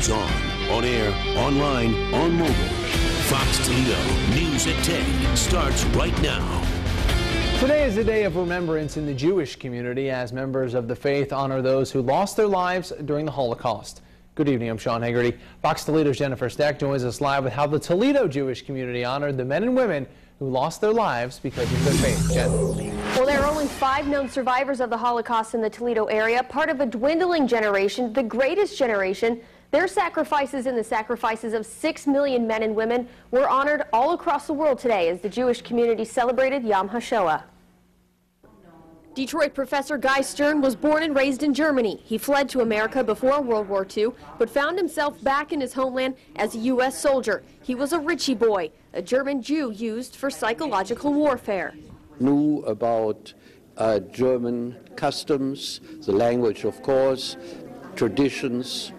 on air, online, on mobile. Fox Toledo News at 10 starts right now. Today is a day of remembrance in the Jewish community as members of the faith honor those who lost their lives during the Holocaust. Good evening, I'm Sean Haggerty. Fox Toledo's Jennifer Steck joins us live with how the Toledo Jewish community honored the men and women who lost their lives because of their faith. Jen. Well, there are only 5 known survivors of the Holocaust in the Toledo area, part of a dwindling generation, the greatest generation. Their sacrifices and the sacrifices of 6 million men and women were honored all across the world today as the Jewish community celebrated Yom HaShoah. Detroit professor Guy Stern was born and raised in Germany. He fled to America before World War II, but found himself back in his homeland as a U.S. soldier. He was a Ritchie Boy, a German Jew used for psychological warfare. Knew about German customs, the language, of course, traditions,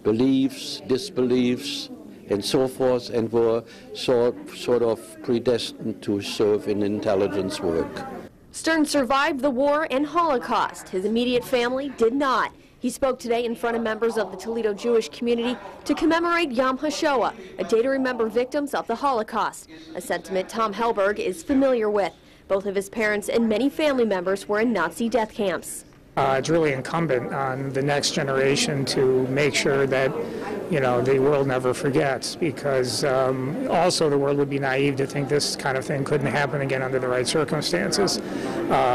beliefs, disbeliefs, and so forth, and were sort of predestined to serve in intelligence work. Stern survived the war and Holocaust. His immediate family did not. He spoke today in front of members of the Toledo Jewish community to commemorate Yom HaShoah, a day to remember victims of the Holocaust, a sentiment Tom Helberg is familiar with. Both of his parents and many family members were in Nazi death camps. It's really incumbent on the next generation to make sure that, the world never forgets, because also the world would be naive to think this kind of thing couldn't happen again under the right circumstances.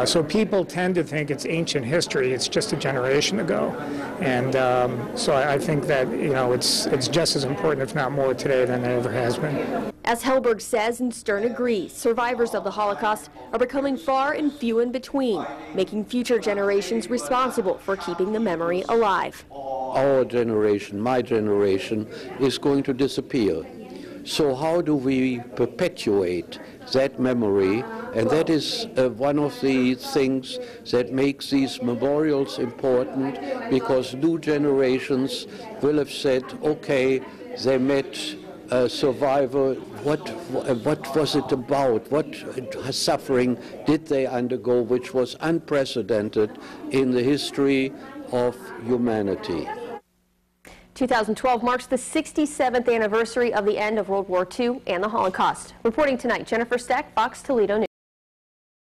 So people tend to think it's ancient history, it's just a generation ago. And so I think that, it's just as important, if not more, today than it ever has been. As Helberg says, and Stern agrees, survivors of the Holocaust are becoming far and few in between, making future generations responsible for keeping the memory alive. Our generation, my generation, is going to disappear. So how do we perpetuate that memory? And that is one of the things that makes these memorials important, because new generations will have said, okay, they met a survivor, what was it about? What suffering did they undergo, which was unprecedented in the history of humanity? 2012 marks the 67th anniversary of the end of World War II and the Holocaust. Reporting tonight, Jennifer Steck, Fox Toledo News.